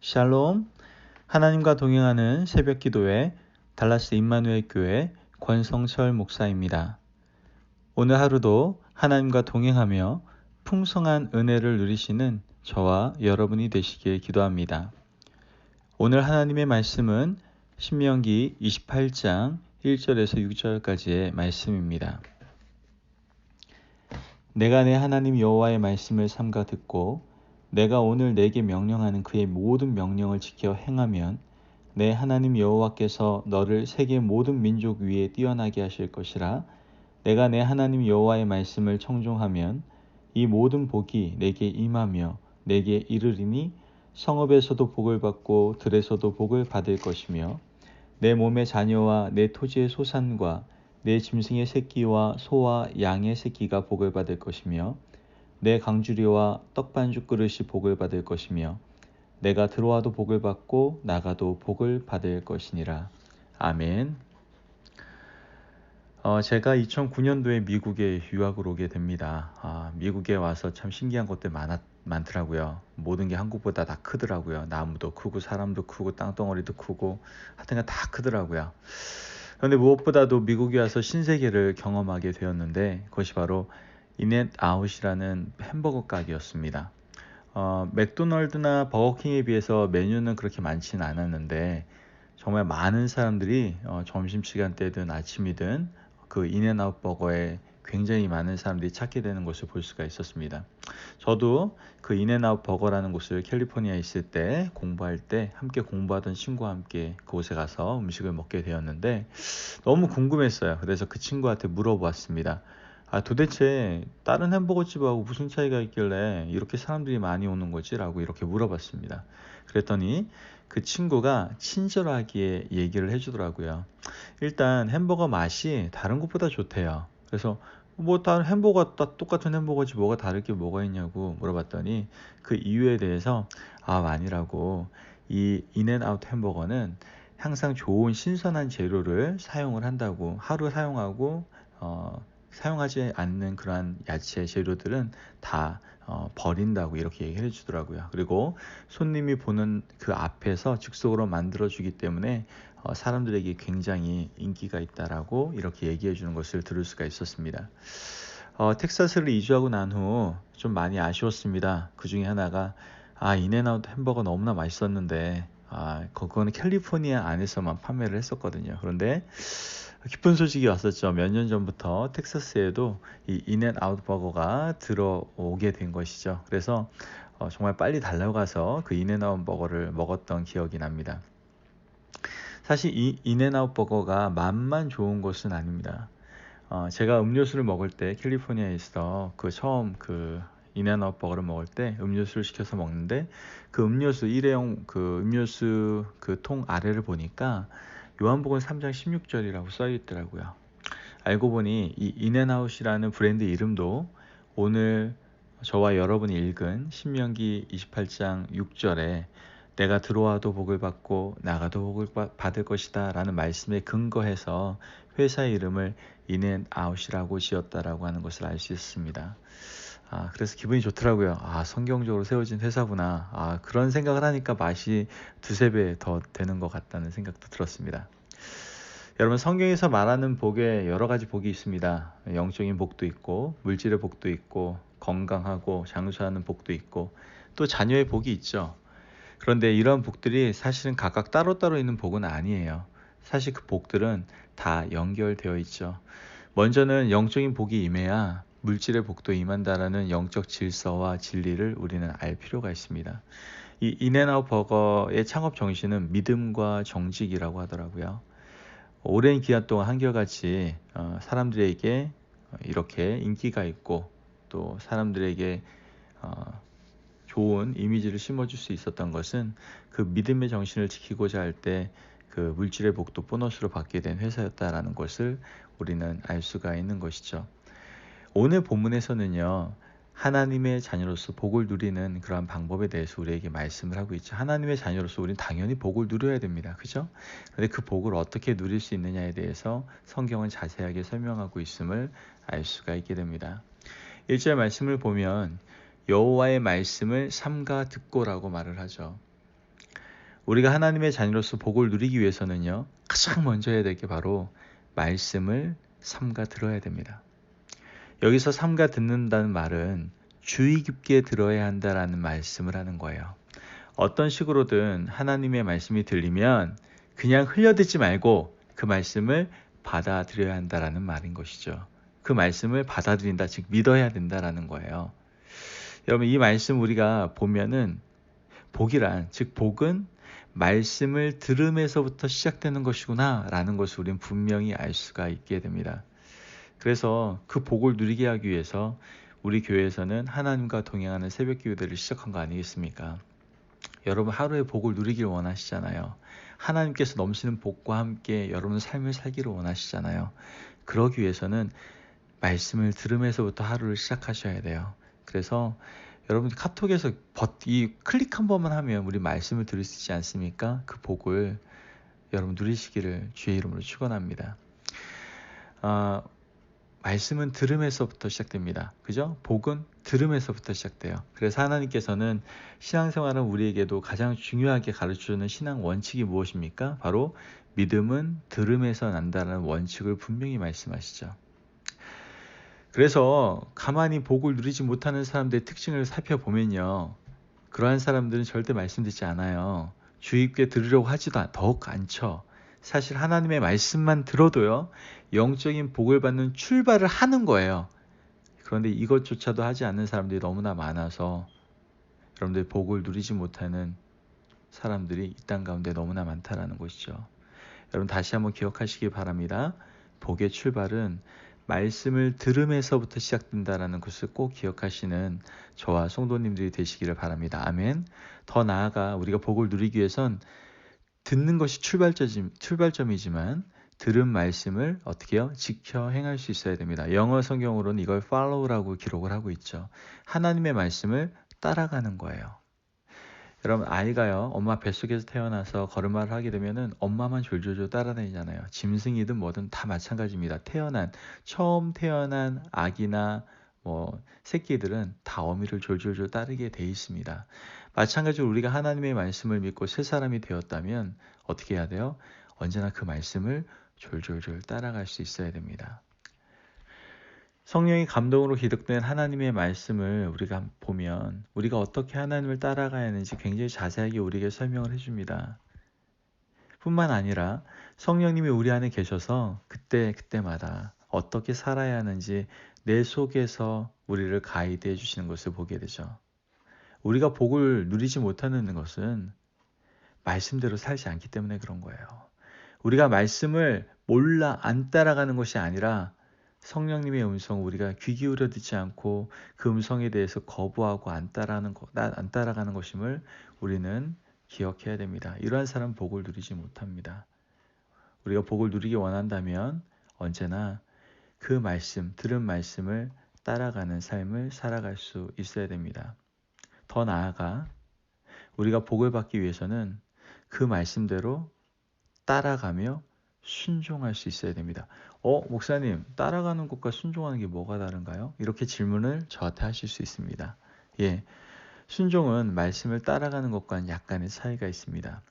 샬롬, 하나님과 동행하는 새벽 기도회 달라스 임마누엘 교회 권성철 목사입니다. 오늘 하루도 하나님과 동행하며 풍성한 은혜를 누리시는 저와 여러분이 되시길 기도합니다. 오늘 하나님의 말씀은 신명기 28장 1절에서 6절까지의 말씀입니다. 내가 내 하나님 여호와의 말씀을 삼가 듣고 내가 오늘 내게 명령하는 그의 모든 명령을 지켜 행하면 내 하나님 여호와께서 너를 세계 모든 민족 위에 뛰어나게 하실 것이라. 내가 내 하나님 여호와의 말씀을 청종하면 이 모든 복이 내게 임하며 내게 이르리니 성읍에서도 복을 받고 들에서도 복을 받을 것이며 내 몸의 자녀와 내 토지의 소산과 내 짐승의 새끼와 소와 양의 새끼가 복을 받을 것이며 내 강주리와 떡반죽 그릇이 복을 받을 것이며 내가 들어와도 복을 받고 나가도 복을 받을 것이니라. 아멘. 제가 2009년도에 미국에 유학을 오게 됩니다. 미국에 와서 참 신기한 것들 많더라고요. 모든 게 한국보다 다 크더라고요. 나무도 크고 사람도 크고 땅덩어리도 크고 하여튼 다 크더라고요. 그런데 무엇보다도 미국에 와서 신세계를 경험하게 되었는데 그것이 바로 인앤아웃이라는 햄버거 가게였습니다. 맥도널드나 버거킹에 비해서 메뉴는 그렇게 많지는 않았는데 정말 많은 사람들이 점심시간대든 아침이든 그 인앤아웃 버거에 굉장히 많은 사람들이 찾게 되는 것을 볼 수가 있었습니다. 저도 그 인앤아웃 버거라는 곳을 캘리포니아에 있을 때 공부할 때 함께 공부하던 친구와 함께 그곳에 가서 음식을 먹게 되었는데 너무 궁금했어요. 그래서 그 친구한테 물어보았습니다. 도대체 다른 햄버거 집하고 무슨 차이가 있길래 이렇게 사람들이 많이 오는 거지? 라고 이렇게 물어봤습니다. 그랬더니 그 친구가 친절하게 얘기를 해주더라고요. 일단 햄버거 맛이 다른 곳보다 좋대요. 그래서 뭐 다른 햄버거 똑같은 햄버거지 뭐가 다를 게 뭐가 있냐고 물어봤더니 그 이유에 대해서 아니라고, 이 인앤아웃 햄버거는 항상 좋은 신선한 재료를 사용을 한다고, 하루 사용하고 사용하지 않는 그러한 야채 재료들은 다 버린다고 이렇게 얘기해 주더라고요. 그리고 손님이 보는 그 앞에서 즉석으로 만들어 주기 때문에 사람들에게 굉장히 인기가 있다라고 이렇게 얘기해 주는 것을 들을 수가 있었습니다. 텍사스를 이주하고 난 후 좀 많이 아쉬웠습니다. 그 중에 하나가 인앤아웃 햄버거 너무나 맛있었는데 그거는 캘리포니아 안에서만 판매를 했었거든요. 그런데 기쁜 소식이 왔었죠. 몇 년 전부터 텍사스에도 이 인앤아웃 버거가 들어오게 된 것이죠. 그래서 정말 빨리 달려가서 그 인앤아웃 버거를 먹었던 기억이 납니다. 사실 이 인앤아웃 버거가 맛만 좋은 것은 아닙니다. 제가 음료수를 먹을 때 캘리포니아에서 처음 인앤아웃 버거를 먹을 때 음료수를 시켜서 먹는데 그 음료수 일회용 그 음료수 그 통 아래를 보니까 요한복음 3장 16절이라고 써 있더라고요. 알고 보니 이 인앤아웃이라는 브랜드 이름도 오늘 저와 여러분이 읽은 신명기 28장 6절에 내가 들어와도 복을 받고 나가도 복을 받을 것이다 라는 말씀에 근거해서 회사의 이름을 인앤아웃이라고 지었다라고 하는 것을 알 수 있습니다. 그래서 기분이 좋더라고요. 성경적으로 세워진 회사구나. 그런 생각을 하니까 맛이 두세 배 더 되는 것 같다는 생각도 들었습니다. 여러분, 성경에서 말하는 복에 여러 가지 복이 있습니다. 영적인 복도 있고 물질의 복도 있고 건강하고 장수하는 복도 있고 또 자녀의 복이 있죠. 그런데 이런 복들이 사실은 각각 따로따로 있는 복은 아니에요. 사실 그 복들은 다 연결되어 있죠. 먼저는 영적인 복이 임해야 물질의 복도 임한다라는 영적 질서와 진리를 우리는 알 필요가 있습니다. 이 인앤아웃 버거의 창업 정신은 믿음과 정직이라고 하더라고요. 오랜 기간 동안 한결같이 사람들에게 이렇게 인기가 있고 또 사람들에게 좋은 이미지를 심어줄 수 있었던 것은 그 믿음의 정신을 지키고자 할 때 그 물질의 복도 보너스로 받게 된 회사였다라는 것을 우리는 알 수가 있는 것이죠. 오늘 본문에서는요, 하나님의 자녀로서 복을 누리는 그러한 방법에 대해서 우리에게 말씀을 하고 있죠. 하나님의 자녀로서 우리는 당연히 복을 누려야 됩니다. 그죠? 그런데 그 복을 어떻게 누릴 수 있느냐에 대해서 성경은 자세하게 설명하고 있음을 알 수가 있게 됩니다. 1절 말씀을 보면 여호와의 말씀을 삼가 듣고라고 말을 하죠. 우리가 하나님의 자녀로서 복을 누리기 위해서는요, 가장 먼저 해야 될 게 바로 말씀을 삼가 들어야 됩니다. 여기서 삼가 듣는다는 말은 주의 깊게 들어야 한다라는 말씀을 하는 거예요. 어떤 식으로든 하나님의 말씀이 들리면 그냥 흘려듣지 말고 그 말씀을 받아들여야 한다라는 말인 것이죠. 그 말씀을 받아들인다, 즉 믿어야 된다라는 거예요. 여러분, 이 말씀 우리가 보면은 복이란, 즉 복은 말씀을 들음에서부터 시작되는 것이구나 라는 것을 우리는 분명히 알 수가 있게 됩니다. 그래서 그 복을 누리게 하기 위해서 우리 교회에서는 하나님과 동행하는 새벽 기도회를 시작한 거 아니겠습니까? 여러분, 하루의 복을 누리길 원하시잖아요. 하나님께서 넘치는 복과 함께 여러분 삶을 살기를 원하시잖아요. 그러기 위해서는 말씀을 들으면서부터 하루를 시작하셔야 돼요. 그래서 여러분, 카톡에서 이 클릭 한 번만 하면 우리 말씀을 들을 수 있지 않습니까? 그 복을 여러분 누리시기를 주의 이름으로 축원합니다. 말씀은 들음에서부터 시작됩니다. 그죠? 복은 들음에서부터 시작돼요. 그래서 하나님께서는 신앙생활은 우리에게도 가장 중요하게 가르쳐주는 신앙 원칙이 무엇입니까? 바로 믿음은 들음에서 난다는 원칙을 분명히 말씀하시죠. 그래서 가만히 복을 누리지 못하는 사람들의 특징을 살펴보면요, 그러한 사람들은 절대 말씀 듣지 않아요. 주의 깊게 들으려고 하지도 더욱 않죠. 사실 하나님의 말씀만 들어도요, 영적인 복을 받는 출발을 하는 거예요. 그런데 이것조차도 하지 않는 사람들이 너무나 많아서 여러분들 복을 누리지 못하는 사람들이 이 땅 가운데 너무나 많다라는 것이죠. 여러분, 다시 한번 기억하시기 바랍니다. 복의 출발은 말씀을 들음에서부터 시작된다라는 것을 꼭 기억하시는 저와 성도님들이 되시기를 바랍니다. 아멘. 더 나아가 우리가 복을 누리기 위해선 듣는 것이 출발점이지만 들은 말씀을 어떻게 해요? 지켜 행할 수 있어야 됩니다. 영어 성경으로는 이걸 follow라고 기록을 하고 있죠. 하나님의 말씀을 따라가는 거예요. 여러분, 아이가요, 엄마 뱃속에서 태어나서 걸음마를 하게 되면은 엄마만 졸졸졸 따라다니잖아요. 짐승이든 뭐든 다 마찬가지입니다. 처음 태어난 아기나 새끼들은 다 어미를 졸졸졸 따르게 돼 있습니다. 마찬가지로 우리가 하나님의 말씀을 믿고 새 사람이 되었다면 어떻게 해야 돼요? 언제나 그 말씀을 졸졸졸 따라갈 수 있어야 됩니다. 성령의 감동으로 기록된 하나님의 말씀을 우리가 보면 우리가 어떻게 하나님을 따라가야 하는지 굉장히 자세하게 우리에게 설명을 해줍니다. 뿐만 아니라 성령님이 우리 안에 계셔서 그때마다 어떻게 살아야 하는지 내 속에서 우리를 가이드해 주시는 것을 보게 되죠. 우리가 복을 누리지 못하는 것은 말씀대로 살지 않기 때문에 그런 거예요. 우리가 말씀을 몰라 안 따라가는 것이 아니라 성령님의 음성 우리가 귀 기울여 듣지 않고 그 음성에 대해서 거부하고 안 따라가는 것임을 우리는 기억해야 됩니다. 이러한 사람은 복을 누리지 못합니다. 우리가 복을 누리기 원한다면 언제나 그 말씀, 들은 말씀을 따라가는 삶을 살아갈 수 있어야 됩니다. 더 나아가 우리가 복을 받기 위해서는 그 말씀대로 따라가며 순종할 수 있어야 됩니다. 목사님, 따라가는 것과 순종하는 게 뭐가 다른가요? 이렇게 질문을 저한테 하실 수 있습니다. 예, 순종은 말씀을 따라가는 것과는 약간의 차이가 있습니다.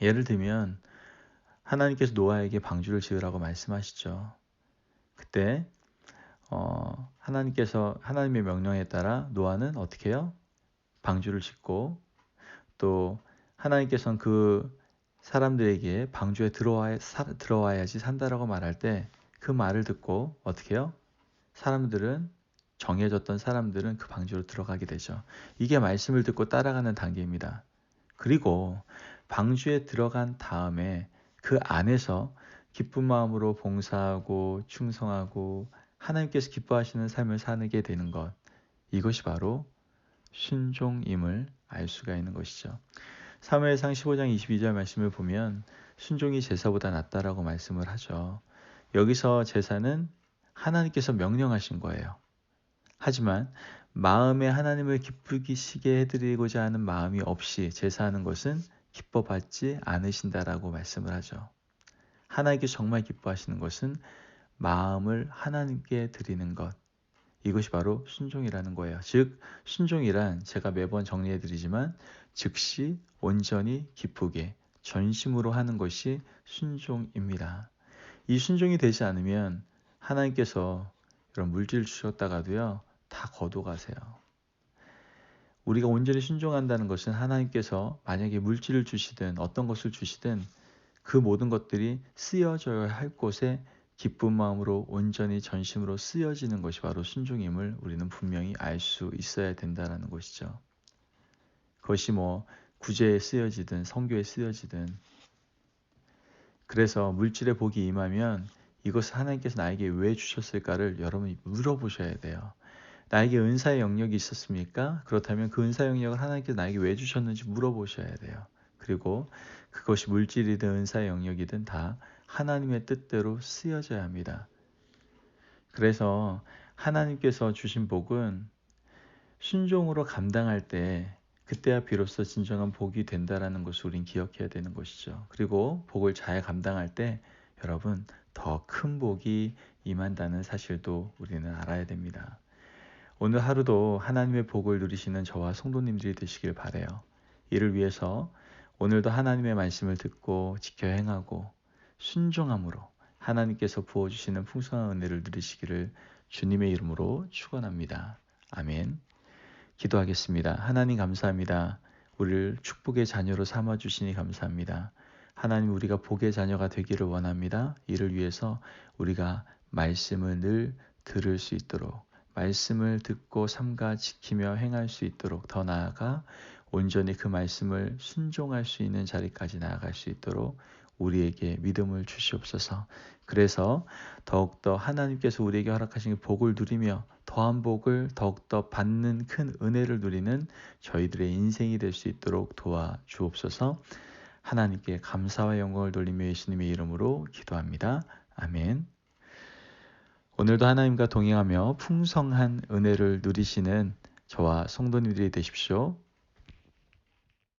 예를 들면 하나님께서 노아에게 방주를 지으라고 말씀하시죠. 그때 하나님의 명령에 따라 노아는 어떻게 해요? 방주를 짓고 또 하나님께서는 그 사람들에게 방주에 들어와야지 산다라고 말할 때 그 말을 듣고 어떻게 해요? 정해졌던 사람들은 그 방주로 들어가게 되죠. 이게 말씀을 듣고 따라가는 단계입니다. 그리고 방주에 들어간 다음에 그 안에서 기쁜 마음으로 봉사하고 충성하고 하나님께서 기뻐하시는 삶을 사게 되는 것, 이것이 바로 순종임을 알 수가 있는 것이죠. 사무엘상 15장 22절 말씀을 보면 순종이 제사보다 낫다라고 말씀을 하죠. 여기서 제사는 하나님께서 명령하신 거예요. 하지만 마음에 하나님을 기쁘시게 해드리고자 하는 마음이 없이 제사하는 것은 기뻐받지 않으신다라고 말씀을 하죠. 하나님께서 정말 기뻐하시는 것은 마음을 하나님께 드리는 것, 이것이 바로 순종이라는 거예요. 즉 순종이란 제가 매번 정리해드리지만 즉시 온전히 기쁘게 전심으로 하는 것이 순종입니다. 이 순종이 되지 않으면 하나님께서 이런 물질을 주셨다가도요, 다 거둬가세요. 우리가 온전히 순종한다는 것은 하나님께서 만약에 물질을 주시든 어떤 것을 주시든 그 모든 것들이 쓰여져야 할 곳에 기쁜 마음으로 온전히 전심으로 쓰여지는 것이 바로 순종임을 우리는 분명히 알 수 있어야 된다는 것이죠. 그것이 구제에 쓰여지든 성교에 쓰여지든. 그래서 물질의 복이 임하면 이것을 하나님께서 나에게 왜 주셨을까를 여러분이 물어보셔야 돼요. 나에게 은사의 영역이 있었습니까? 그렇다면 그 은사의 영역을 하나님께서 나에게 왜 주셨는지 물어보셔야 돼요. 그리고 그것이 물질이든 은사의 영역이든 다 하나님의 뜻대로 쓰여져야 합니다. 그래서 하나님께서 주신 복은 순종으로 감당할 때 그때야 비로소 진정한 복이 된다라는 것을 우린 기억해야 되는 것이죠. 그리고 복을 잘 감당할 때 여러분 더 큰 복이 임한다는 사실도 우리는 알아야 됩니다. 오늘 하루도 하나님의 복을 누리시는 저와 성도님들이 되시길 바라요. 이를 위해서 오늘도 하나님의 말씀을 듣고 지켜 행하고 순종함으로 하나님께서 부어주시는 풍성한 은혜를 누리시기를 주님의 이름으로 축원합니다. 아멘. 기도하겠습니다. 하나님 감사합니다. 우리를 축복의 자녀로 삼아주시니 감사합니다. 하나님, 우리가 복의 자녀가 되기를 원합니다. 이를 위해서 우리가 말씀을 늘 들을 수 있도록, 말씀을 듣고 삼가 지키며 행할 수 있도록, 더 나아가 온전히 그 말씀을 순종할 수 있는 자리까지 나아갈 수 있도록 우리에게 믿음을 주시옵소서. 그래서 더욱더 하나님께서 우리에게 허락하신 복을 누리며 더한 복을 더욱더 받는 큰 은혜를 누리는 저희들의 인생이 될 수 있도록 도와주옵소서. 하나님께 감사와 영광을 돌리며 예수님의 이름으로 기도합니다. 아멘. 오늘도 하나님과 동행하며 풍성한 은혜를 누리시는 저와 성도님들이 되십시오.